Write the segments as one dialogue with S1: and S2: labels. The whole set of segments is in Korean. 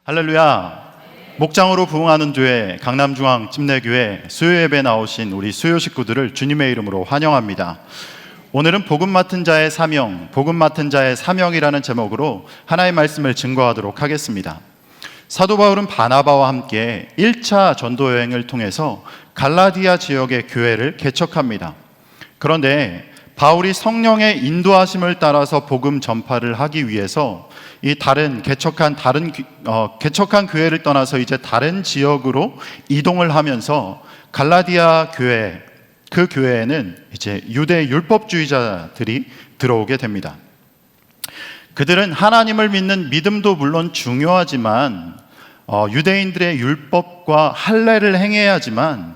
S1: 할렐루야. 목장으로 부흥하는 교회 강남중앙 찜내교회 수요예배 나오신 우리 수요 식구들을 주님의 이름으로 환영합니다. 오늘은 복음 맡은 자의 사명, 복음 맡은 자의 사명이라는 제목으로 하나의 말씀을 증거하도록 하겠습니다. 사도 바울은 바나바와 함께 1차 전도 여행을 통해서 갈라디아 지역의 교회를 개척합니다. 그런데 바울이 성령의 인도하심을 따라서 복음 전파를 하기 위해서 이 개척한 교회를 떠나서 이제 다른 지역으로 이동을 하면서 갈라디아 교회, 그 교회에는 이제 유대 율법주의자들이 들어오게 됩니다. 그들은 하나님을 믿는 믿음도 물론 중요하지만 유대인들의 율법과 할례를 행해야지만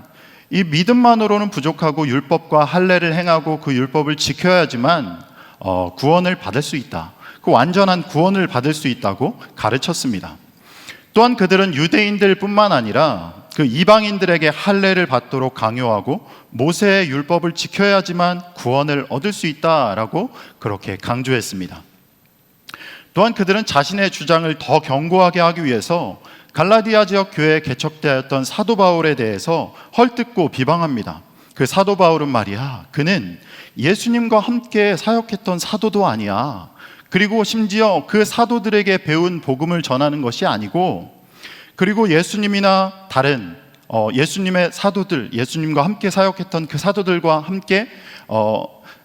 S1: 이 믿음만으로는 부족하고 율법과 할례를 행하고 그 율법을 지켜야지만 구원을 받을 수 있다. 그 완전한 구원을 받을 수 있다고 가르쳤습니다. 또한 그들은 유대인들뿐만 아니라 그 이방인들에게 할례를 받도록 강요하고 모세의 율법을 지켜야지만 구원을 얻을 수 있다라고 그렇게 강조했습니다. 또한 그들은 자신의 주장을 더 견고하게 하기 위해서 갈라디아 지역 교회에 개척되었던 사도 바울에 대해서 헐뜯고 비방합니다. 그 사도 바울은 말이야, 그는 예수님과 함께 사역했던 사도도 아니야. 그리고 심지어 그 사도들에게 배운 복음을 전하는 것이 아니고, 그리고 예수님이나 다른 예수님의 사도들, 예수님과 함께 사역했던 그 사도들과 함께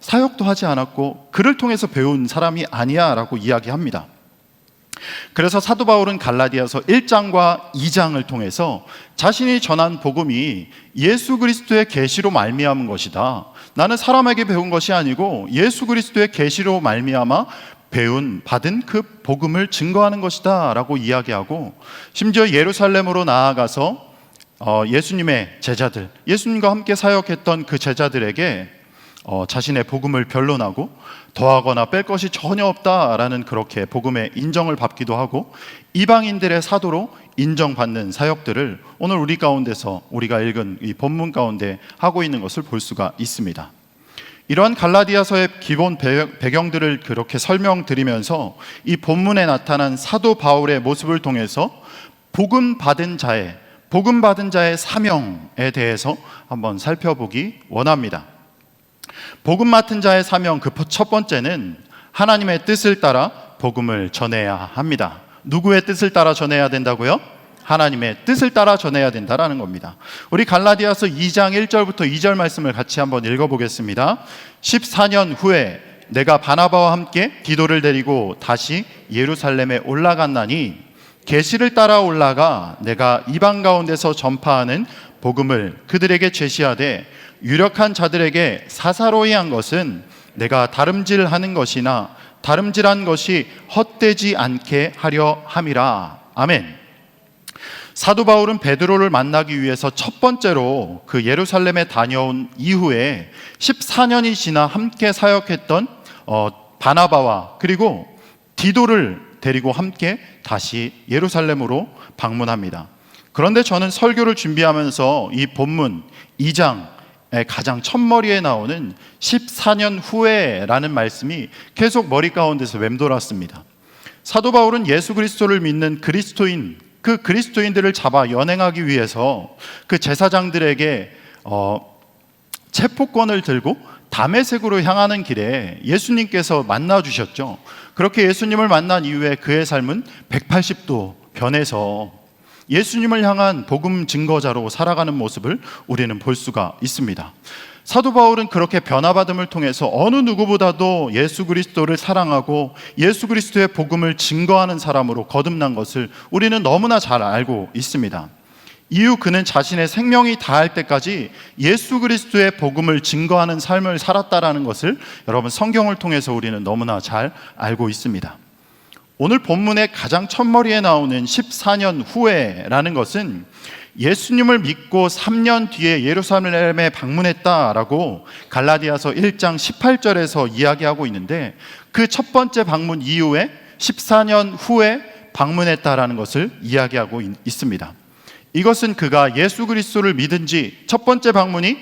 S1: 사역도 하지 않았고 그를 통해서 배운 사람이 아니야 라고 이야기합니다. 그래서 사도 바울은 갈라디아서 1장과 2장을 통해서 자신이 전한 복음이 예수 그리스도의 계시로 말미암은 것이다. 나는 사람에게 배운 것이 아니고 예수 그리스도의 계시로 말미암아 받은 그 복음을 증거하는 것이다 라고 이야기하고, 심지어 예루살렘으로 나아가서 예수님의 제자들, 예수님과 함께 사역했던 그 제자들에게 자신의 복음을 변론하고 더하거나 뺄 것이 전혀 없다라는 그렇게 복음의 인정을 받기도 하고 이방인들의 사도로 인정받는 사역들을 오늘 우리 가운데서 우리가 읽은 이 본문 가운데 하고 있는 것을 볼 수가 있습니다. 이러한 갈라디아서의 기본 배경들을 그렇게 설명드리면서 이 본문에 나타난 사도 바울의 모습을 통해서 복음 받은 자의 사명에 대해서 한번 살펴보기 원합니다. 복음 맡은 자의 사명, 그 첫 번째는 하나님의 뜻을 따라 복음을 전해야 합니다. 누구의 뜻을 따라 전해야 된다고요? 하나님의 뜻을 따라 전해야 된다라는 겁니다. 우리 갈라디아서 2장 1절부터 2절 말씀을 같이 한번 읽어보겠습니다. 14년 후에 내가 바나바와 함께 디도를 데리고 다시 예루살렘에 올라갔나니 계시를 따라 올라가 내가 이방 가운데서 전파하는 복음을 그들에게 제시하되 유력한 자들에게 사사로이 한 것은 내가 다름질하는 것이나 다름질한 것이 헛되지 않게 하려 함이라. 아멘. 사도 바울은 베드로를 만나기 위해서 첫 번째로 그 예루살렘에 다녀온 이후에 14년이 지나 함께 사역했던 바나바와 그리고 디도를 데리고 함께 다시 예루살렘으로 방문합니다. 그런데 저는 설교를 준비하면서 이 본문 2장의 가장 첫머리에 나오는 14년 후에라는 말씀이 계속 머리 가운데서 맴돌았습니다. 사도 바울은 예수 그리스도를 믿는 그 그리스도인들을 잡아 연행하기 위해서 그 제사장들에게 체포권을 들고 다메섹으로 향하는 길에 예수님께서 만나 주셨죠. 그렇게 예수님을 만난 이후에 그의 삶은 180도 변해서 예수님을 향한 복음 증거자로 살아가는 모습을 우리는 볼 수가 있습니다. 사도 바울은 그렇게 변화받음을 통해서 어느 누구보다도 예수 그리스도를 사랑하고 예수 그리스도의 복음을 증거하는 사람으로 거듭난 것을 우리는 너무나 잘 알고 있습니다. 이후 그는 자신의 생명이 다할 때까지 예수 그리스도의 복음을 증거하는 삶을 살았다라는 것을 여러분 성경을 통해서 우리는 너무나 잘 알고 있습니다. 오늘 본문의 가장 첫머리에 나오는 14년 후에라는 것은 예수님을 믿고 3년 뒤에 예루살렘에 방문했다라고 갈라디아서 1장 18절에서 이야기하고 있는데, 그 첫 번째 방문 이후에 14년 후에 방문했다라는 것을 이야기하고 있습니다. 이것은 그가 예수 그리스도를 믿은 지 첫 번째 방문이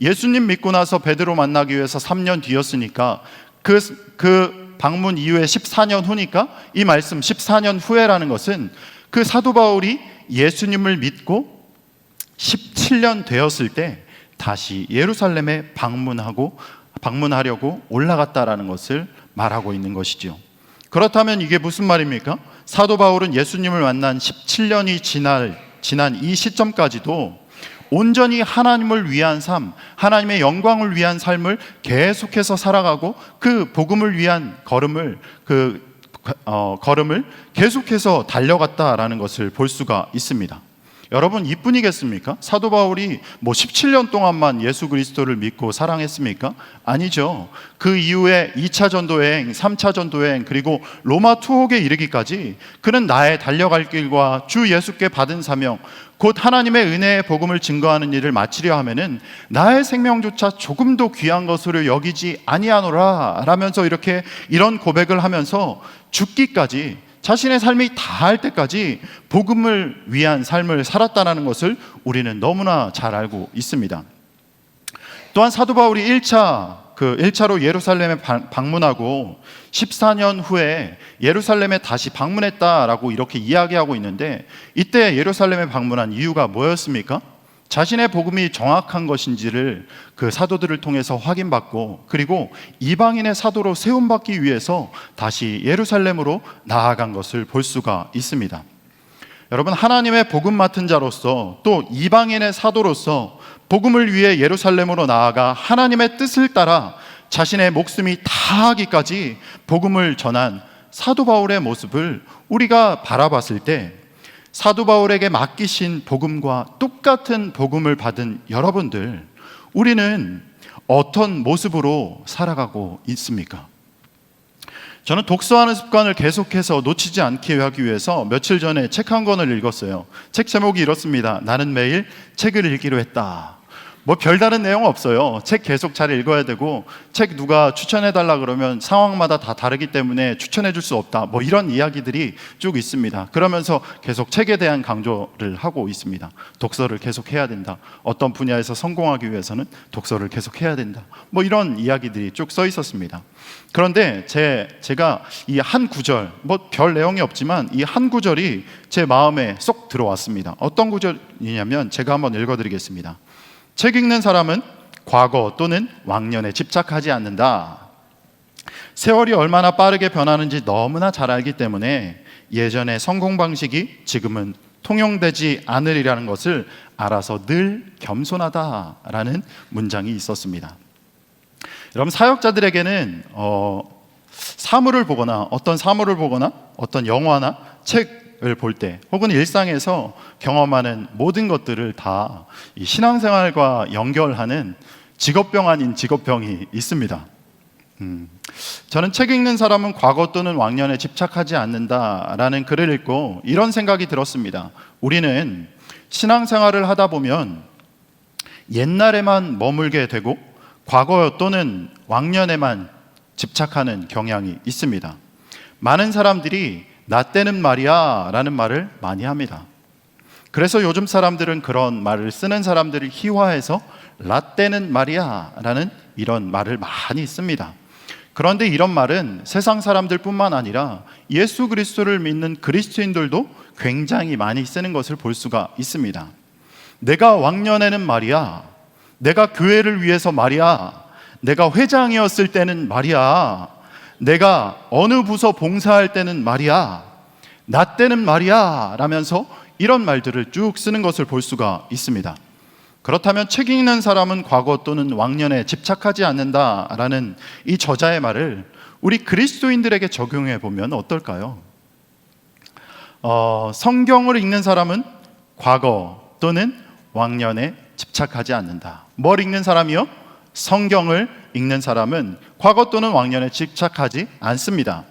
S1: 예수님 믿고 나서 베드로 만나기 위해서 3년 뒤였으니까 그 방문 이후에 14년 후니까 이 말씀 14년 후에라는 것은 그 사도 바울이 예수님을 믿고 17년 되었을 때 다시 예루살렘에 방문하려고 올라갔다라는 것을 말하고 있는 것이죠. 그렇다면 이게 무슨 말입니까? 사도 바울은 예수님을 만난 17년이 지난 이 시점까지도 온전히 하나님을 위한 삶, 하나님의 영광을 위한 삶을 계속해서 살아가고 그 복음을 위한 걸음을 계속해서 달려갔다라는 것을 볼 수가 있습니다. 여러분, 이뿐이겠습니까? 사도 바울이 17년 동안만 예수 그리스도를 믿고 사랑했습니까? 아니죠. 그 이후에 2차 전도여행, 3차 전도여행, 그리고 로마 투옥에 이르기까지 그는 나의 달려갈 길과 주 예수께 받은 사명, 곧 하나님의 은혜의 복음을 증거하는 일을 마치려 하면은 나의 생명조차 조금도 귀한 것으로 여기지 아니하노라 라면서 이런 고백을 하면서 죽기까지, 자신의 삶이 다할 때까지 복음을 위한 삶을 살았다는 것을 우리는 너무나 잘 알고 있습니다. 또한 사도 바울이 1차로 예루살렘에 방문하고 14년 후에 예루살렘에 다시 방문했다라고 이렇게 이야기하고 있는데, 이때 예루살렘에 방문한 이유가 뭐였습니까? 자신의 복음이 정확한 것인지를 그 사도들을 통해서 확인받고, 그리고 이방인의 사도로 세움받기 위해서 다시 예루살렘으로 나아간 것을 볼 수가 있습니다. 여러분, 하나님의 복음 맡은 자로서 또 이방인의 사도로서 복음을 위해 예루살렘으로 나아가 하나님의 뜻을 따라 자신의 목숨이 다하기까지 복음을 전한 사도 바울의 모습을 우리가 바라봤을 때, 사도 바울에게 맡기신 복음과 똑같은 복음을 받은 여러분들, 우리는 어떤 모습으로 살아가고 있습니까? 저는 독서하는 습관을 계속해서 놓치지 않게 하기 위해서 며칠 전에 책 한 권을 읽었어요. 책 제목이 이렇습니다. 나는 매일 책을 읽기로 했다. 별다른 내용 없어요. 책 계속 잘 읽어야 되고, 책 누가 추천해달라 그러면 상황마다 다 다르기 때문에 추천해줄 수 없다, 이런 이야기들이 쭉 있습니다. 그러면서 계속 책에 대한 강조를 하고 있습니다. 독서를 계속 해야 된다, 어떤 분야에서 성공하기 위해서는 독서를 계속 해야 된다, 이런 이야기들이 쭉 써 있었습니다. 그런데 제가 이 한 구절, 별 내용이 없지만 이 한 구절이 제 마음에 쏙 들어왔습니다. 어떤 구절이냐면 제가 한번 읽어드리겠습니다. 책 읽는 사람은 과거 또는 왕년에 집착하지 않는다. 세월이 얼마나 빠르게 변하는지 너무나 잘 알기 때문에 예전의 성공 방식이 지금은 통용되지 않으리라는 것을 알아서 늘 겸손하다라는 문장이 있었습니다. 여러분, 사역자들에게는 사물을 보거나 어떤 영화나 책을 볼 때, 혹은 일상에서 경험하는 모든 것들을 다 이 신앙생활과 연결하는 직업병 아닌 직업병이 있습니다. 저는 책 읽는 사람은 과거 또는 왕년에 집착하지 않는다라는 글을 읽고 이런 생각이 들었습니다. 우리는 신앙생활을 하다 보면 옛날에만 머물게 되고 과거 또는 왕년에만 집착하는 경향이 있습니다. 많은 사람들이 나 때는 말이야 라는 말을 많이 합니다. 그래서 요즘 사람들은 그런 말을 쓰는 사람들을 희화해서 라떼는 말이야 라는 이런 말을 많이 씁니다. 그런데 이런 말은 세상 사람들뿐만 아니라 예수 그리스도를 믿는 그리스도인들도 굉장히 많이 쓰는 것을 볼 수가 있습니다. 내가 왕년에는 말이야, 내가 교회를 위해서 말이야, 내가 회장이었을 때는 말이야, 내가 어느 부서 봉사할 때는 말이야, 나 때는 말이야 라면서 이런 말들을 쭉 쓰는 것을 볼 수가 있습니다. 그렇다면 책 읽는 사람은 과거 또는 왕년에 집착하지 않는다라는 이 저자의 말을 우리 그리스도인들에게 적용해 보면 어떨까요? 성경을 읽는 사람은 과거 또는 왕년에 집착하지 않는다. 뭘 읽는 사람이요? 성경을 읽는 사람은 과거 또는 왕년에 집착하지 않습니다.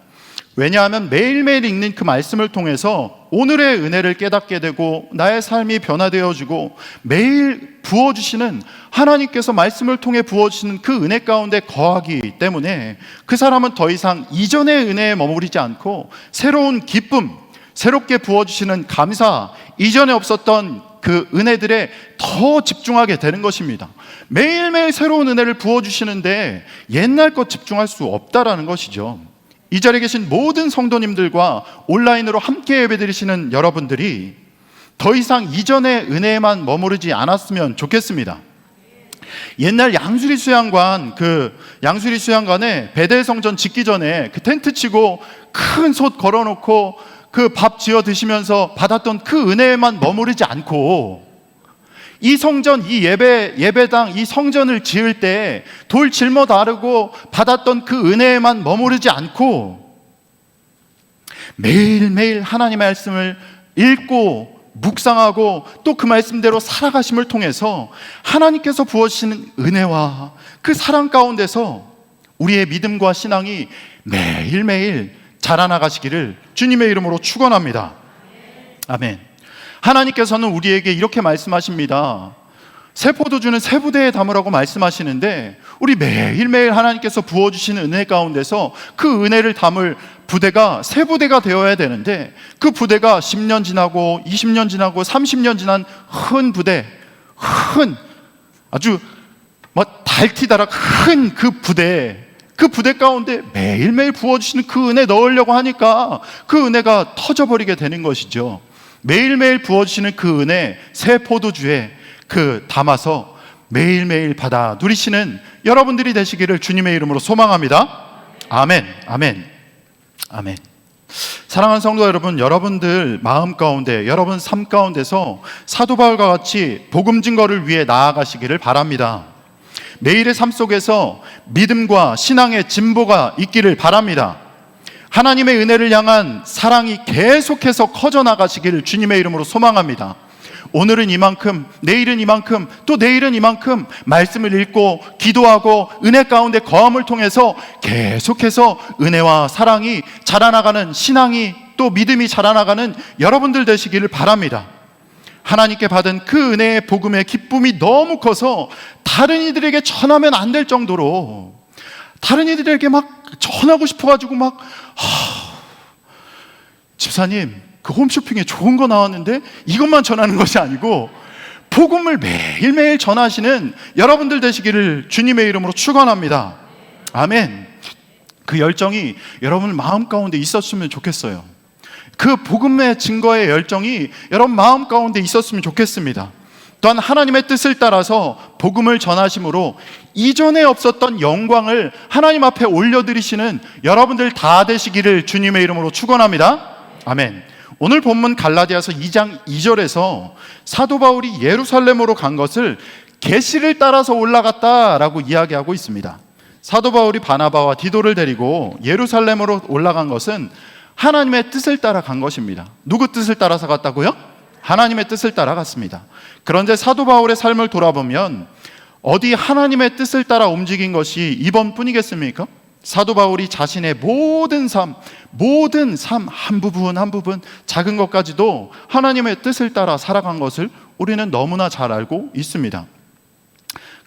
S1: 왜냐하면 매일매일 읽는 그 말씀을 통해서 오늘의 은혜를 깨닫게 되고 나의 삶이 변화되어지고 매일 부어주시는, 하나님께서 말씀을 통해 부어주시는 그 은혜 가운데 거하기 때문에 그 사람은 더 이상 이전의 은혜에 머무르지 않고 새로운 기쁨, 새롭게 부어주시는 감사, 이전에 없었던 그 은혜들에 더 집중하게 되는 것입니다. 매일매일 새로운 은혜를 부어주시는데 옛날 것 집중할 수 없다라는 것이죠. 이 자리에 계신 모든 성도님들과 온라인으로 함께 예배드리시는 여러분들이 더 이상 이전의 은혜에만 머무르지 않았으면 좋겠습니다. 옛날 양수리 수양관에 베델 성전 짓기 전에 그 텐트 치고 큰 솥 걸어놓고 그 밥 지어 드시면서 받았던 그 은혜에만 머무르지 않고, 이 성전, 이 예배당, 이 성전을 지을 때 돌 짊어 다르고 받았던 그 은혜에만 머무르지 않고 매일매일 하나님의 말씀을 읽고 묵상하고 또 그 말씀대로 살아가심을 통해서 하나님께서 부어주시는 은혜와 그 사랑 가운데서 우리의 믿음과 신앙이 매일매일 자라나가시기를 주님의 이름으로 축원합니다. 아멘. 하나님께서는 우리에게 이렇게 말씀하십니다. 새 포도주는 새 부대에 담으라고 말씀하시는데, 우리 매일매일 하나님께서 부어주시는 은혜 가운데서 그 은혜를 담을 부대가 새 부대가 되어야 되는데, 그 부대가 10년 지나고 20년 지나고 30년 지난 큰 부대, 아주 달티다락 큰 그 부대 가운데 매일매일 부어주시는 그 은혜 넣으려고 하니까 그 은혜가 터져버리게 되는 것이죠. 매일매일 부어주시는 그 은혜 새 포도주에 담아서 매일매일 받아 누리시는 여러분들이 되시기를 주님의 이름으로 소망합니다. 아멘, 아멘, 아멘. 사랑하는 성도 여러분, 여러분들 마음 가운데, 여러분 삶 가운데서 사도 바울과 같이 복음 증거를 위해 나아가시기를 바랍니다. 매일의 삶 속에서 믿음과 신앙의 진보가 있기를 바랍니다. 하나님의 은혜를 향한 사랑이 계속해서 커져나가시기를 주님의 이름으로 소망합니다. 오늘은 이만큼, 내일은 이만큼, 또 내일은 이만큼 말씀을 읽고 기도하고 은혜 가운데 거함을 통해서 계속해서 은혜와 사랑이 자라나가는, 신앙이 또 믿음이 자라나가는 여러분들 되시기를 바랍니다. 하나님께 받은 그 은혜의 복음의 기쁨이 너무 커서 다른 이들에게 전하면 안 될 정도로, 다른 이들에게 막 전하고 싶어가지고 집사님 그 홈쇼핑에 좋은 거 나왔는데 이것만 전하는 것이 아니고 복음을 매일매일 전하시는 여러분들 되시기를 주님의 이름으로 축원합니다. 아멘. 그 열정이 여러분 마음 가운데 있었으면 좋겠어요. 그 복음의 증거의 열정이 여러분 마음 가운데 있었으면 좋겠습니다. 또한 하나님의 뜻을 따라서 복음을 전하심으로 이전에 없었던 영광을 하나님 앞에 올려드리시는 여러분들 다 되시기를 주님의 이름으로 축원합니다. 아멘. 오늘 본문 갈라디아서 2장 2절에서 사도 바울이 예루살렘으로 간 것을 계시를 따라서 올라갔다라고 이야기하고 있습니다. 사도 바울이 바나바와 디도를 데리고 예루살렘으로 올라간 것은 하나님의 뜻을 따라 간 것입니다. 누구 뜻을 따라서 갔다고요? 하나님의 뜻을 따라 갔습니다. 그런데 사도 바울의 삶을 돌아보면 어디 하나님의 뜻을 따라 움직인 것이 이번뿐이겠습니까? 사도 바울이 자신의 모든 삶 한 부분 작은 것까지도 하나님의 뜻을 따라 살아간 것을 우리는 너무나 잘 알고 있습니다.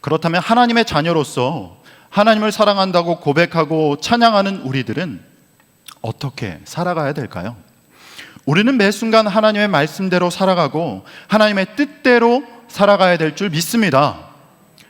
S1: 그렇다면 하나님의 자녀로서 하나님을 사랑한다고 고백하고 찬양하는 우리들은 어떻게 살아가야 될까요? 우리는 매 순간 하나님의 말씀대로 살아가고 하나님의 뜻대로 살아가야 될 줄 믿습니다.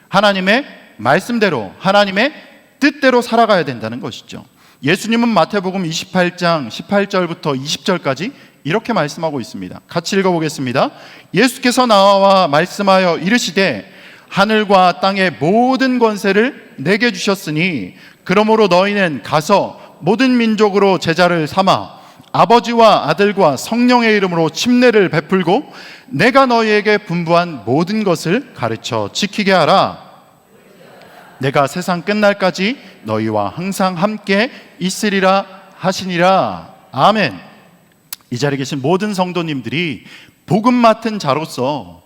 S1: 하나님의 말씀대로, 하나님의 뜻대로 살아가야 된다는 것이죠. 예수님은 마태복음 28장 18절부터 20절까지 이렇게 말씀하고 있습니다. 같이 읽어보겠습니다. 예수께서 나와 말씀하여 이르시되 하늘과 땅의 모든 권세를 내게 주셨으니 그러므로 너희는 가서 모든 민족으로 제자를 삼아 아버지와 아들과 성령의 이름으로 침례를 베풀고 내가 너희에게 분부한 모든 것을 가르쳐 지키게 하라. 내가 세상 끝날까지 너희와 항상 함께 있으리라 하시니라. 아멘. 이 자리에 계신 모든 성도님들이 복음 맡은 자로서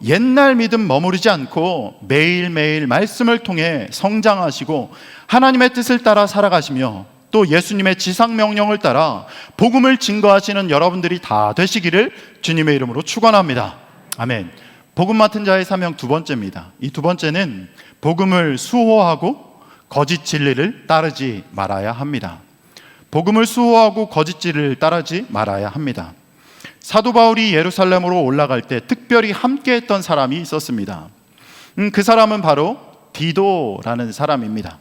S1: 옛날 믿음 머무르지 않고 매일매일 말씀을 통해 성장하시고 하나님의 뜻을 따라 살아가시며 또 예수님의 지상명령을 따라 복음을 증거하시는 여러분들이 다 되시기를 주님의 이름으로 축원합니다. 아멘. 복음 맡은 자의 사명 두 번째입니다. 이 두 번째는 복음을 수호하고 거짓 진리를 따르지 말아야 합니다. 복음을 수호하고 거짓 진리를 따르지 말아야 합니다. 사도 바울이 예루살렘으로 올라갈 때 특별히 함께했던 사람이 있었습니다. 그 사람은 바로 디도라는 사람입니다.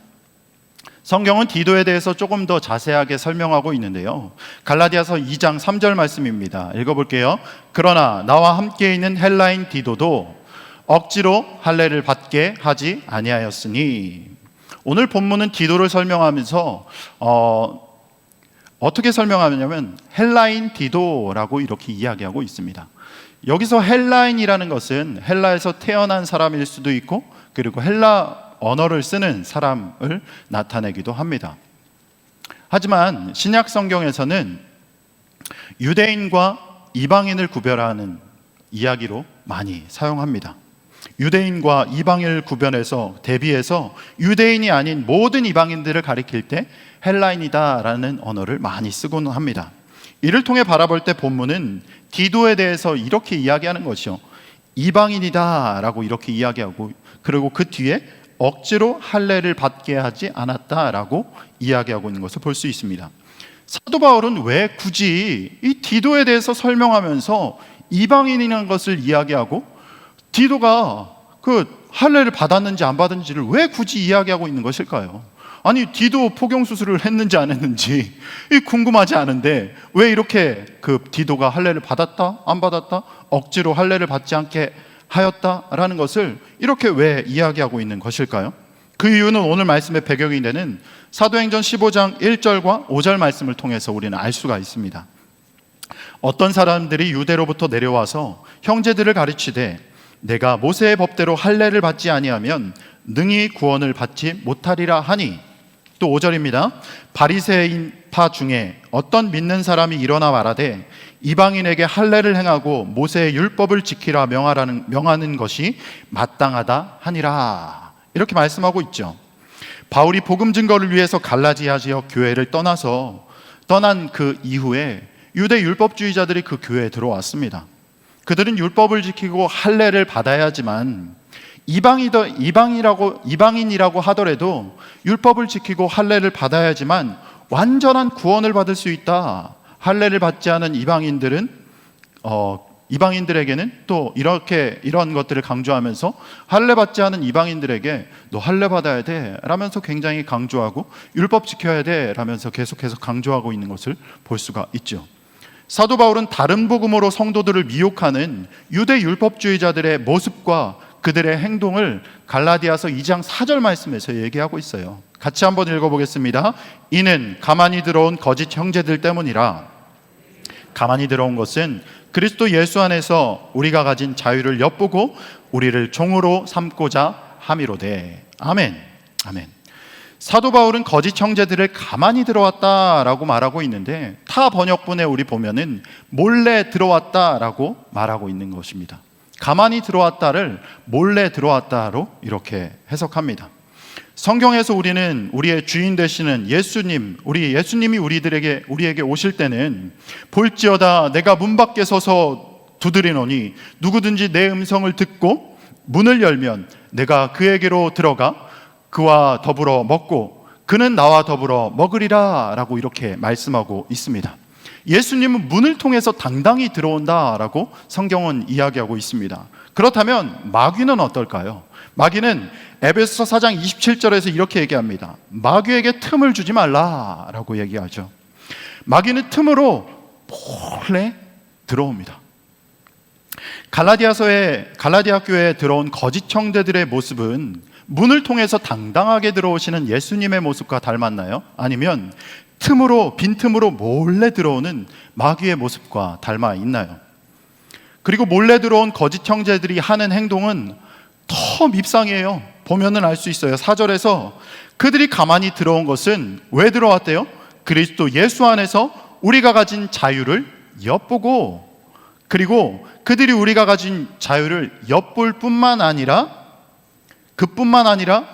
S1: 성경은 디도에 대해서 조금 더 자세하게 설명하고 있는데요. 갈라디아서 2장 3절 말씀입니다. 읽어볼게요. 그러나 나와 함께 있는 헬라인 디도도 억지로 할례를 받게 하지 아니하였으니. 오늘 본문은 디도를 설명하면서 어떻게 설명하냐면 헬라인 디도라고 이렇게 이야기하고 있습니다. 여기서 헬라인이라는 것은 헬라에서 태어난 사람일 수도 있고, 그리고 헬라 언어를 쓰는 사람을 나타내기도 합니다. 하지만 신약 성경에서는 유대인과 이방인을 구별하는 이야기로 많이 사용합니다. 유대인과 이방인을 구별해서 대비해서 유대인이 아닌 모든 이방인들을 가리킬 때 헬라인이다라는 언어를 많이 쓰곤 합니다. 이를 통해 바라볼 때 본문은 디도에 대해서 이렇게 이야기하는 것이요, 이방인이다라고 이렇게 이야기하고, 그리고 그 뒤에 억지로 할례를 받게 하지 않았다라고 이야기하고 있는 것을 볼 수 있습니다. 사도 바울은 왜 굳이 이 디도에 대해서 설명하면서 이방인이라는 것을 이야기하고, 디도가 그 할례를 받았는지 안 받았는지를 왜 굳이 이야기하고 있는 것일까요? 아니, 디도 포경수술을 했는지 안 했는지 궁금하지 않은데 왜 이렇게 그 디도가 할례를 받았다 안 받았다, 억지로 할례를 받지 않게 하였다라는 것을 이렇게 왜 이야기하고 있는 것일까요? 그 이유는 오늘 말씀의 배경이 되는 사도행전 15장 1절과 5절 말씀을 통해서 우리는 알 수가 있습니다. 어떤 사람들이 유대로부터 내려와서 형제들을 가르치되 내가 모세의 법대로 할례를 받지 아니하면 능히 구원을 받지 못하리라 하니. 또 5절입니다. 바리새인파 중에 어떤 믿는 사람이 일어나 말하되 이방인에게 할례를 행하고 모세의 율법을 지키라 명하는 것이 마땅하다 하니라. 이렇게 말씀하고 있죠. 바울이 복음 증거를 위해서 갈라디아 지역 교회를 떠난 그 이후에 유대 율법주의자들이 그 교회에 들어왔습니다. 그들은 율법을 지키고 할례를 받아야지만 이방인이라고 하더라도 율법을 지키고 할례를 받아야지만 완전한 구원을 받을 수 있다. 할례를 받지 않은 이방인들에게는 또 이런 것들을 강조하면서 할례 받지 않은 이방인들에게 너 할례 받아야 돼 라면서 굉장히 강조하고, 율법 지켜야 돼 라면서 계속해서 강조하고 있는 것을 볼 수가 있죠. 사도 바울은 다른 복음으로 성도들을 미혹하는 유대 율법주의자들의 모습과 그들의 행동을 갈라디아서 2장 4절 말씀에서 얘기하고 있어요. 같이 한번 읽어보겠습니다. 이는 가만히 들어온 거짓 형제들 때문이라. 가만히 들어온 것은 그리스도 예수 안에서 우리가 가진 자유를 엿보고 우리를 종으로 삼고자 함이로되. 아멘. 아멘. 사도 바울은 거짓 형제들을 가만히 들어왔다라고 말하고 있는데, 타 번역본에 우리 보면은 몰래 들어왔다라고 말하고 있는 것입니다. 가만히 들어왔다를 몰래 들어왔다로 이렇게 해석합니다. 성경에서 우리는 우리의 주인 되시는 예수님이 우리에게 오실 때는 볼지어다 내가 문 밖에 서서 두드리노니 누구든지 내 음성을 듣고 문을 열면 내가 그에게로 들어가 그와 더불어 먹고 그는 나와 더불어 먹으리라 라고 이렇게 말씀하고 있습니다. 예수님은 문을 통해서 당당히 들어온다라고 성경은 이야기하고 있습니다. 그렇다면 마귀는 어떨까요? 마귀는 에베소서 4장 27절에서 이렇게 얘기합니다. 마귀에게 틈을 주지 말라라고 얘기하죠. 마귀는 틈으로 몰래 들어옵니다. 갈라디아 교회에 들어온 거짓 형제들의 모습은 문을 통해서 당당하게 들어오시는 예수님의 모습과 닮았나요? 아니면 빈틈으로 몰래 들어오는 마귀의 모습과 닮아 있나요? 그리고 몰래 들어온 거짓 형제들이 하는 행동은 더 밉상이에요. 보면은 알 수 있어요. 4절에서 그들이 가만히 들어온 것은 왜 들어왔대요? 그리스도 예수 안에서 우리가 가진 자유를 엿보고, 그리고 그들이 우리가 가진 자유를 엿볼 뿐만 아니라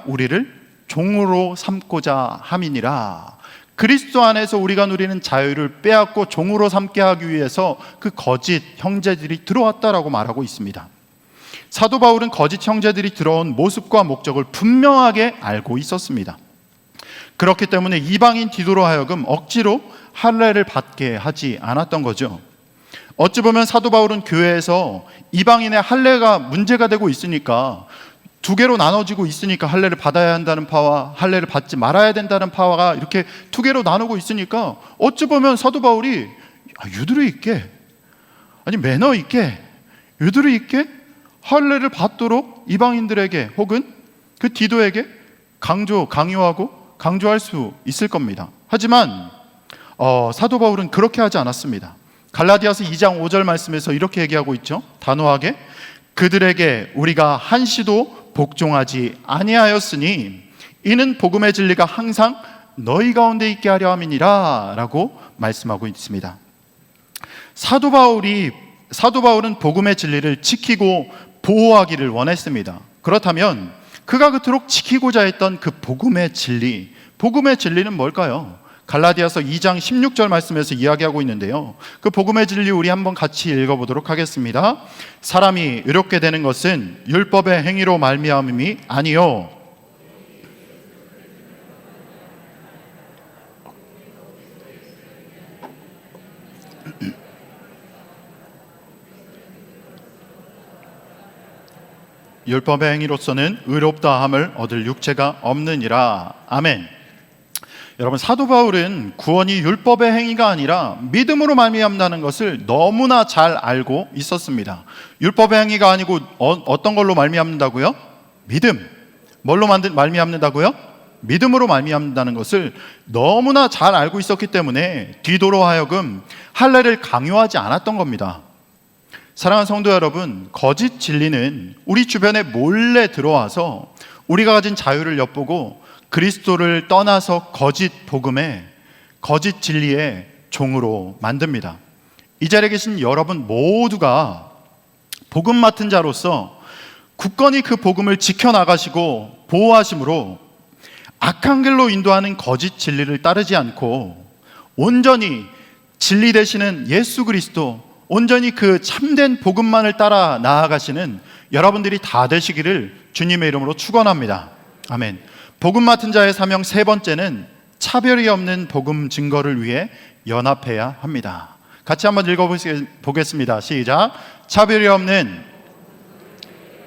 S1: 우리를 종으로 삼고자 함이니라. 그리스도 안에서 우리가 누리는 자유를 빼앗고 종으로 삼게 하기 위해서 그 거짓 형제들이 들어왔다라고 말하고 있습니다. 사도 바울은 거짓 형제들이 들어온 모습과 목적을 분명하게 알고 있었습니다. 그렇기 때문에 이방인 디도로 하여금 억지로 할례를 받게 하지 않았던 거죠. 어찌 보면 사도 바울은 교회에서 이방인의 할례가 문제가 되고 있으니까 두 개로 나눠지고 있으니까 할례를 받아야 한다는 파와 할례를 받지 말아야 된다는 파가 이렇게 두 개로 나누고 있으니까 어찌 보면 사도 바울이 유두리 있게, 아니 매너 있게, 유두리 있게 할례를 받도록 이방인들에게 혹은 그 디도에게 강요하고 강조할 수 있을 겁니다. 하지만 사도 바울은 그렇게 하지 않았습니다. 갈라디아서 2장 5절 말씀에서 이렇게 얘기하고 있죠. 단호하게 그들에게 우리가 한시도 복종하지 아니하였으니 이는 복음의 진리가 항상 너희 가운데 있게 하려 함이니라 라고 말씀하고 있습니다. 사도 바울은 복음의 진리를 지키고 보호하기를 원했습니다. 그렇다면 그가 그토록 지키고자 했던 그 복음의 진리는 뭘까요? 갈라디아서 2장 16절 말씀에서 이야기하고 있는데요. 그 복음의 진리 우리 한번 같이 읽어보도록 하겠습니다. 사람이 의롭게 되는 것은 율법의 행위로 말미암음이 아니요 율법의 행위로서는 의롭다 함을 얻을 육체가 없느니라. 아멘. 여러분, 사도 바울은 구원이 율법의 행위가 아니라 믿음으로 말미암는다는 것을 너무나 잘 알고 있었습니다. 율법의 행위가 아니고 어떤 걸로 말미암는다고요? 믿음. 뭘로 말미암는다고요? 믿음으로 말미암는다는 것을 너무나 잘 알고 있었기 때문에 디도로 하여금 할례를 강요하지 않았던 겁니다. 사랑하는 성도 여러분, 거짓 진리는 우리 주변에 몰래 들어와서 우리가 가진 자유를 엿보고 그리스도를 떠나서 거짓 복음에, 거짓 진리의 종으로 만듭니다. 이 자리에 계신 여러분 모두가 복음 맡은 자로서 굳건히 그 복음을 지켜나가시고 보호하심으로 악한 길로 인도하는 거짓 진리를 따르지 않고 온전히 진리 되시는 예수 그리스도, 온전히 그 참된 복음만을 따라 나아가시는 여러분들이 다 되시기를 주님의 이름으로 축원합니다. 아멘. 복음 맡은 자의 사명 세 번째는 차별이 없는 복음 증거를 위해 연합해야 합니다. 같이 한번 읽어보겠습니다. 시작. 차별이 없는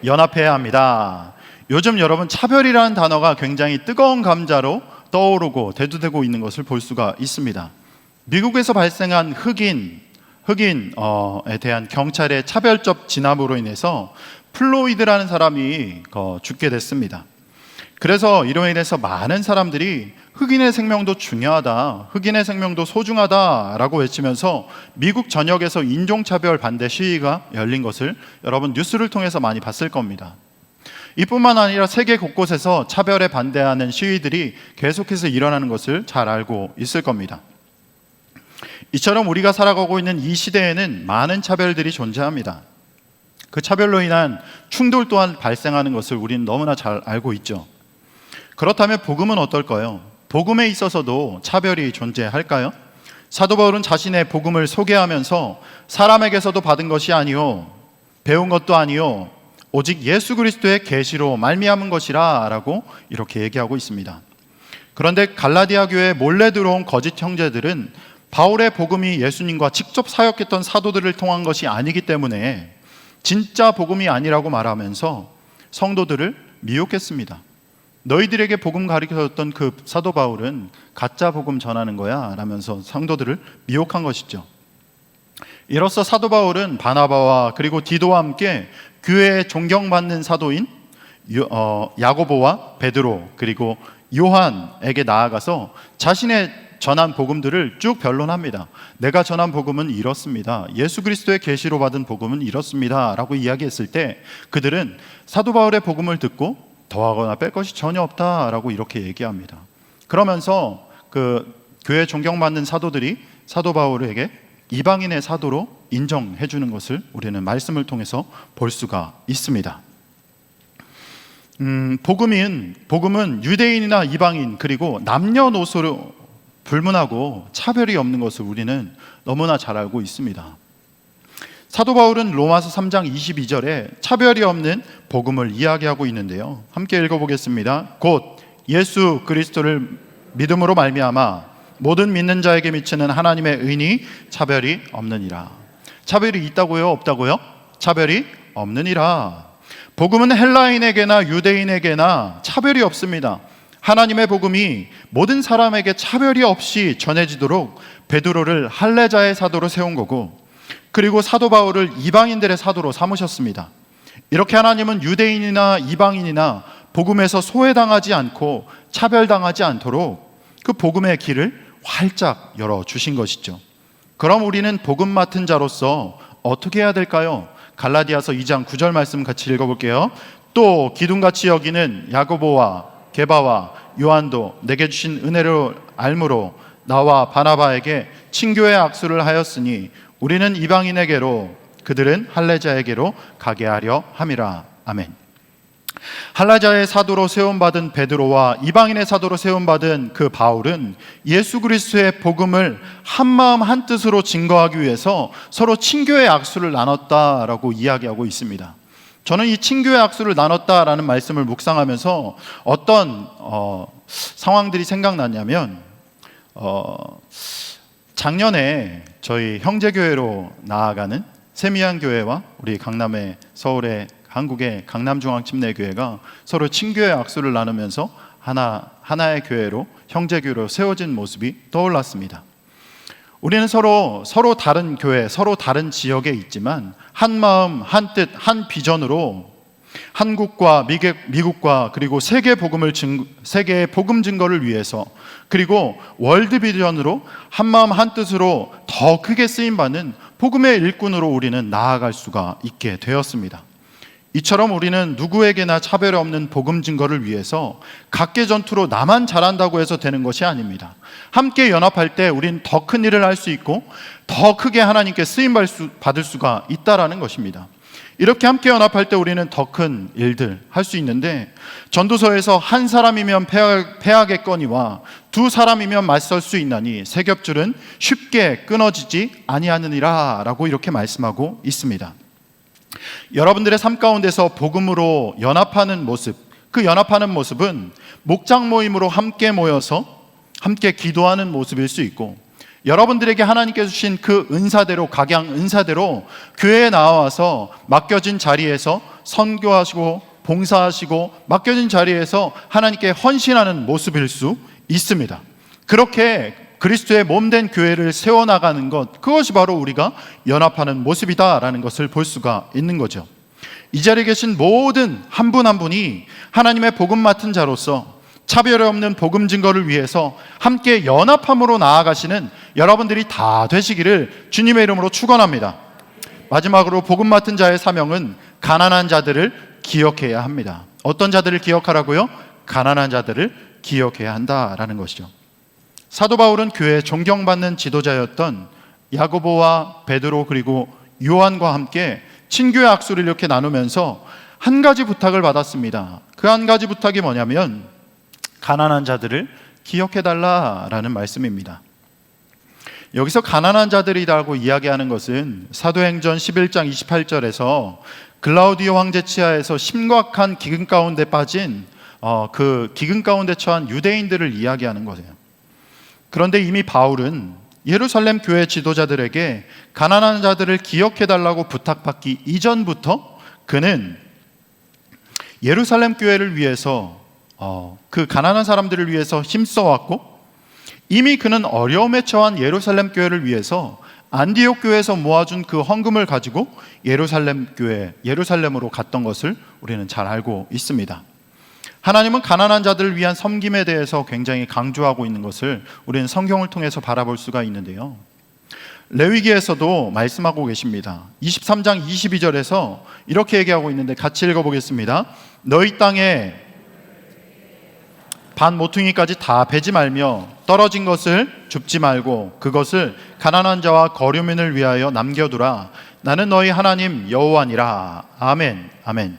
S1: 연합해야 합니다. 요즘 여러분 차별이라는 단어가 굉장히 뜨거운 감자로 떠오르고 대두되고 있는 것을 볼 수가 있습니다. 미국에서 발생한 흑인에 대한 경찰의 차별적 진압으로 인해서 플로이드라는 사람이 죽게 됐습니다. 그래서 이로 인해서 많은 사람들이 흑인의 생명도 중요하다, 흑인의 생명도 소중하다라고 외치면서 미국 전역에서 인종차별 반대 시위가 열린 것을 여러분 뉴스를 통해서 많이 봤을 겁니다. 이뿐만 아니라 세계 곳곳에서 차별에 반대하는 시위들이 계속해서 일어나는 것을 잘 알고 있을 겁니다. 이처럼 우리가 살아가고 있는 이 시대에는 많은 차별들이 존재합니다. 그 차별로 인한 충돌 또한 발생하는 것을 우리는 너무나 잘 알고 있죠. 그렇다면 복음은 어떨까요? 복음에 있어서도 차별이 존재할까요? 사도 바울은 자신의 복음을 소개하면서 사람에게서도 받은 것이 아니요 배운 것도 아니요 오직 예수 그리스도의 계시로 말미암은 것이라 라고 이렇게 얘기하고 있습니다. 그런데 갈라디아 교회에 몰래 들어온 거짓 형제들은 바울의 복음이 예수님과 직접 사역했던 사도들을 통한 것이 아니기 때문에 진짜 복음이 아니라고 말하면서 성도들을 미혹했습니다. 너희들에게 복음 가르쳐줬던 그 사도 바울은 가짜 복음 전하는 거야 라면서 성도들을 미혹한 것이죠. 이로써 사도 바울은 바나바와 그리고 디도와 함께 교회에 존경받는 사도인 야고보와 베드로 그리고 요한에게 나아가서 자신의 전한 복음들을 쭉 변론합니다. 내가 전한 복음은 이렇습니다. 예수 그리스도의 계시로 받은 복음은 이렇습니다 라고 이야기했을 때 그들은 사도 바울의 복음을 듣고 더하거나 뺄 것이 전혀 없다라고 이렇게 얘기합니다. 그러면서 그 교회 존경받는 사도들이 사도 바울에게 이방인의 사도로 인정해 주는 것을 우리는 말씀을 통해서 볼 수가 있습니다. 복음은 유대인이나 이방인 그리고 남녀노소로 불문하고 차별이 없는 것을 우리는 너무나 잘 알고 있습니다. 사도 바울은 로마서 3장 22절에 차별이 없는 복음을 이야기하고 있는데요. 함께 읽어보겠습니다. 곧 예수 그리스도를 믿음으로 말미암아 모든 믿는 자에게 미치는 하나님의 의니 차별이 없느니라. 차별이 있다고요? 없다고요? 차별이 없느니라. 복음은 헬라인에게나 유대인에게나 차별이 없습니다. 하나님의 복음이 모든 사람에게 차별이 없이 전해지도록 베드로를 할례자의 사도로 세운 거고, 그리고 사도 바울을 이방인들의 사도로 삼으셨습니다. 이렇게 하나님은 유대인이나 이방인이나 복음에서 소외당하지 않고 차별당하지 않도록 그 복음의 길을 활짝 열어주신 것이죠. 그럼 우리는 복음 맡은 자로서 어떻게 해야 될까요? 갈라디아서 2장 9절 말씀 같이 읽어볼게요. 또 기둥같이 여기는 야고보와 게바와 요한도 내게 주신 은혜로 알므로 나와 바나바에게 친교의 악수를 하였으니 우리는 이방인에게로 그들은 할례자에게로 가게 하려 함이라. 아멘. 할례자의 사도로 세움받은 베드로와 이방인의 사도로 세움받은 그 바울은 예수 그리스도의 복음을 한마음 한뜻으로 증거하기 위해서 서로 친교의 악수를 나눴다라고 이야기하고 있습니다. 저는 이 친교의 악수를 나눴다라는 말씀을 묵상하면서 어떤 상황들이 생각났냐면, 작년에 저희 형제교회로 나아가는 세미안 교회와 우리 강남의 서울의 한국의 강남중앙침례교회가 서로 친교의 악수를 나누면서 하나의 교회로, 형제교회로 세워진 모습이 떠올랐습니다. 우리는 서로 다른 교회, 서로 다른 지역에 있지만 한 마음, 한 뜻, 한 비전으로 한국과 미국과 그리고 세계의 복음 증거를 위해서, 그리고 월드 비전으로 한 마음 한 뜻으로 더 크게 쓰임받는 복음의 일꾼으로 우리는 나아갈 수가 있게 되었습니다. 이처럼 우리는 누구에게나 차별 없는 복음 증거를 위해서 각계 전투로 나만 잘한다고 해서 되는 것이 아닙니다. 함께 연합할 때 우리는 더 큰 일을 할 수 있고 더 크게 하나님께 쓰임 받을 수가 있다라는 것입니다. 이렇게 함께 연합할 때 우리는 더 큰 일들 할 수 있는데, 전도서에서 한 사람이면 패하겠거니와 두 사람이면 맞설 수 있나니 세 겹줄은 쉽게 끊어지지 아니하느니라 라고 이렇게 말씀하고 있습니다. 여러분들의 삶 가운데서 복음으로 연합하는 모습, 그 연합하는 모습은 목장 모임으로 함께 모여서 함께 기도하는 모습일 수 있고, 여러분들에게 하나님께서 주신 그 은사대로, 각양 은사대로 교회에 나와서 맡겨진 자리에서 선교하시고 봉사하시고 맡겨진 자리에서 하나님께 헌신하는 모습일 수 있습니다. 그렇게 그리스도의 몸된 교회를 세워나가는 것, 그것이 바로 우리가 연합하는 모습이다라는 것을 볼 수가 있는 거죠. 이 자리에 계신 모든 한 분 한 분이 하나님의 복음 맡은 자로서 차별이 없는 복음 증거를 위해서 함께 연합함으로 나아가시는 여러분들이 다 되시기를 주님의 이름으로 축원합니다. 마지막으로 복음 맡은 자의 사명은 가난한 자들을 기억해야 합니다. 어떤 자들을 기억하라고요? 가난한 자들을 기억해야 한다라는 것이죠. 사도 바울은 교회에 존경받는 지도자였던 야고보와 베드로 그리고 요한과 함께 친교의 악수를 이렇게 나누면서 한 가지 부탁을 받았습니다. 그 한 가지 부탁이 뭐냐면 가난한 자들을 기억해달라라는 말씀입니다. 여기서 가난한 자들이라고 이야기하는 것은 사도행전 11장 28절에서 글라우디오 황제 치하에서 심각한 기근 가운데 빠진 그 기근 가운데 처한 유대인들을 이야기하는 거예요. 그런데 이미 바울은 예루살렘 교회 지도자들에게 가난한 자들을 기억해달라고 부탁받기 이전부터 그는 예루살렘 교회를 위해서 그 가난한 사람들을 위해서 힘써왔고, 이미 그는 어려움에 처한 예루살렘 교회를 위해서 안디옥 교회에서 모아준 그 헌금을 가지고 예루살렘으로 갔던 것을 우리는 잘 알고 있습니다. 하나님은 가난한 자들을 위한 섬김에 대해서 굉장히 강조하고 있는 것을 우리는 성경을 통해서 바라볼 수가 있는데요, 레위기에서도 말씀하고 계십니다. 23장 22절에서 이렇게 얘기하고 있는데 같이 읽어보겠습니다. 너희 땅에 반 모퉁이까지 다 베지 말며 떨어진 것을 줍지 말고 그것을 가난한 자와 거류민을 위하여 남겨두라. 나는 너희 하나님 여호와니라. 아멘. 아멘.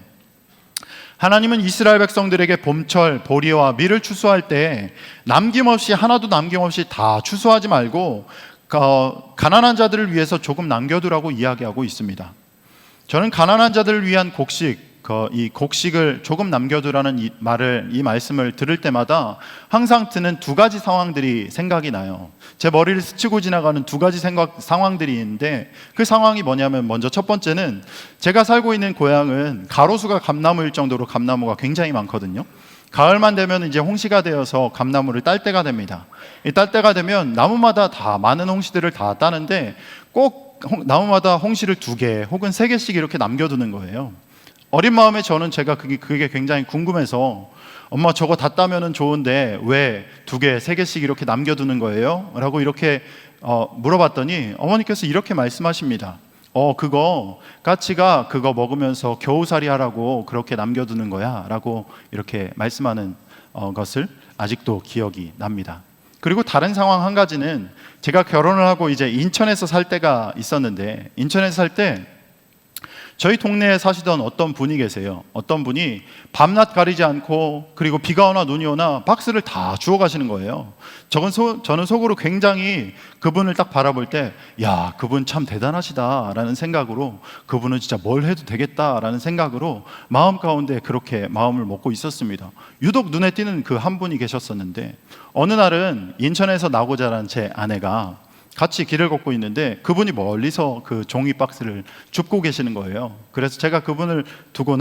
S1: 하나님은 이스라엘 백성들에게 봄철 보리와 밀을 추수할 때 남김없이, 하나도 남김없이 다 추수하지 말고 가난한 자들을 위해서 조금 남겨두라고 이야기하고 있습니다. 저는 가난한 자들을 위한 곡식, 이 곡식을 조금 남겨두라는 이 말씀을 들을 때마다 항상 드는 두 가지 상황들이 생각이 나요. 제 머리를 스치고 지나가는 두 가지 상황들이 있는데, 그 상황이 뭐냐면, 먼저 첫 번째는, 제가 살고 있는 고향은 가로수가 감나무일 정도로 감나무가 굉장히 많거든요. 가을만 되면 이제 홍시가 되어서 감나무를 딸 때가 됩니다. 이 딸 때가 되면 나무마다 다 많은 홍시들을 다 따는데, 꼭 나무마다 홍시를 2개 혹은 3개씩 이렇게 남겨두는 거예요. 어린 마음에 저는 그게 굉장히 궁금해서, 엄마 저거 다 따면은 좋은데 왜 2개, 3개씩 이렇게 남겨두는 거예요? 라고 이렇게 물어봤더니 어머니께서 이렇게 말씀하십니다. 그거 까치가 그거 먹으면서 겨우살이 하라고 그렇게 남겨두는 거야 라고 이렇게 말씀하는 것을 아직도 기억이 납니다. 그리고 다른 상황 한 가지는, 제가 결혼을 하고 이제 인천에서 살 때가 있었는데, 인천에서 살 때 저희 동네에 사시던 어떤 분이 계세요. 어떤 분이 밤낮 가리지 않고, 그리고 비가 오나 눈이 오나 박스를 다 주워 가시는 거예요. 저는 속으로 굉장히 그분을 딱 바라볼 때, 야, 그분 참 대단하시다 라는 생각으로, 그분은 진짜 뭘 해도 되겠다 라는 생각으로 마음 가운데 그렇게 마음을 먹고 있었습니다. 유독 눈에 띄는 그 한 분이 계셨었는데, 어느 날은 인천에서 나고 자란 제 아내가 같이 길을 걷고 있는데, 그분이 멀리서 그 종이 박스를 줍고 계시는 거예요. 그래서 제가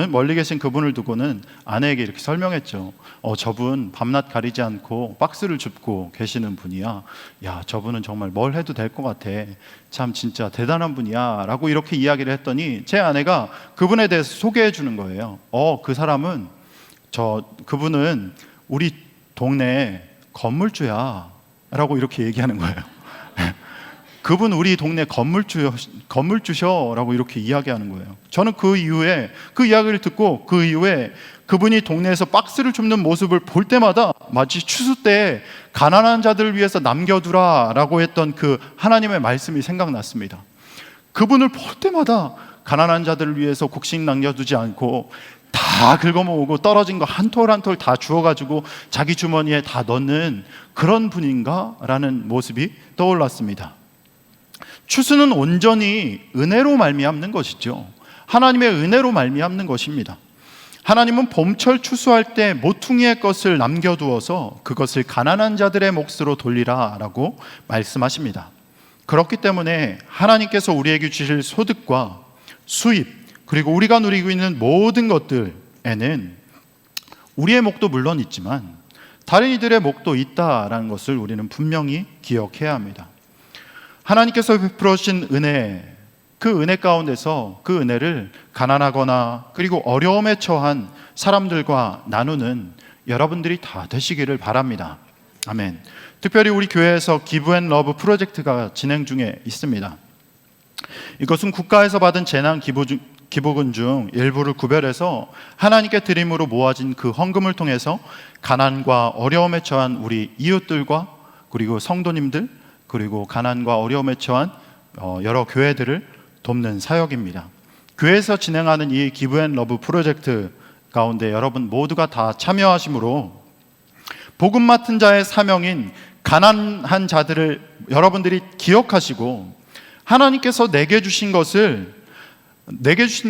S1: 멀리 계신 그분을 두고는 아내에게 이렇게 설명했죠. 저분 밤낮 가리지 않고 박스를 줍고 계시는 분이야. 야, 저분은 정말 뭘 해도 될 것 같아. 참 진짜 대단한 분이야 라고 이렇게 이야기를 했더니, 제 아내가 그분에 대해서 소개해 주는 거예요. 그분은 우리 동네 건물주야 라고 이렇게 얘기하는 거예요. 그분 우리 동네 건물주셔 라고 이렇게 이야기하는 거예요. 저는 그 이야기를 듣고, 그 이후에 그분이 동네에서 박스를 줍는 모습을 볼 때마다 마치 추수 때 가난한 자들을 위해서 남겨두라 라고 했던 그 하나님의 말씀이 생각났습니다. 그분을 볼 때마다 가난한 자들을 위해서 곡식 남겨두지 않고 다 긁어모으고 떨어진 거 한 톨 한 톨 다 주워가지고 자기 주머니에 다 넣는 그런 분인가? 라는 모습이 떠올랐습니다. 추수는 온전히 은혜로 말미암는 것이죠. 하나님의 은혜로 말미암는 것입니다. 하나님은 봄철 추수할 때 모퉁이의 것을 남겨두어서 그것을 가난한 자들의 몫으로 돌리라 라고 말씀하십니다. 그렇기 때문에 하나님께서 우리에게 주실 소득과 수입, 그리고 우리가 누리고 있는 모든 것들에는 우리의 몫도 물론 있지만 다른 이들의 몫도 있다라는 것을 우리는 분명히 기억해야 합니다. 하나님께서 베풀어 주신 은혜, 그 은혜 가운데서 그 은혜를 가난하거나 그리고 어려움에 처한 사람들과 나누는 여러분들이 다 되시기를 바랍니다. 아멘. 특별히 우리 교회에서 기브 앤 러브 프로젝트가 진행 중에 있습니다. 이것은 국가에서 받은 재난 기부금 중 일부를 구별해서 하나님께 드림으로 모아진 그 헌금을 통해서 가난과 어려움에 처한 우리 이웃들과 그리고 성도님들, 그리고 가난과 어려움에 처한 여러 교회들을 돕는 사역입니다. 교회에서 진행하는 이 기브 앤 러브 프로젝트 가운데 여러분 모두가 다 참여하심으로 복음 맡은 자의 사명인 가난한 자들을 여러분들이 기억하시고, 하나님께서 내게 주신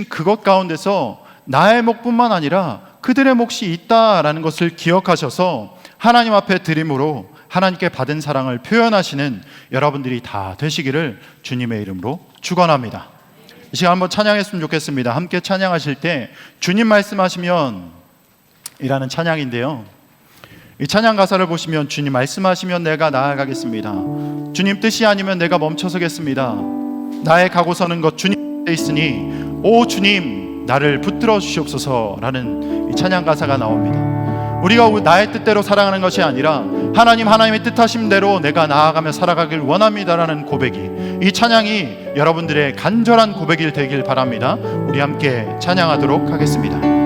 S1: 그것 가운데서 나의 몫뿐만 아니라 그들의 몫이 있다라는 것을 기억하셔서 하나님 앞에 드림으로 하나님께 받은 사랑을 표현하시는 여러분들이 다 되시기를 주님의 이름으로 축원합니다. 이 시간 한번 찬양했으면 좋겠습니다. 함께 찬양하실 때 주님 말씀하시면 이라는 찬양인데요, 이 찬양 가사를 보시면 주님 말씀하시면 내가 나아가겠습니다. 주님 뜻이 아니면 내가 멈춰서겠습니다. 나의 가고 서는 것 주님께 있으니 오 주님 나를 붙들어 주시옵소서라는 이 찬양 가사가 나옵니다. 우리가 나의 뜻대로 살아가는 것이 아니라 하나님의 뜻하신 대로 내가 나아가며 살아가길 원합니다라는 고백이, 이 찬양이 여러분들의 간절한 고백이 되길 바랍니다. 우리 함께 찬양하도록 하겠습니다.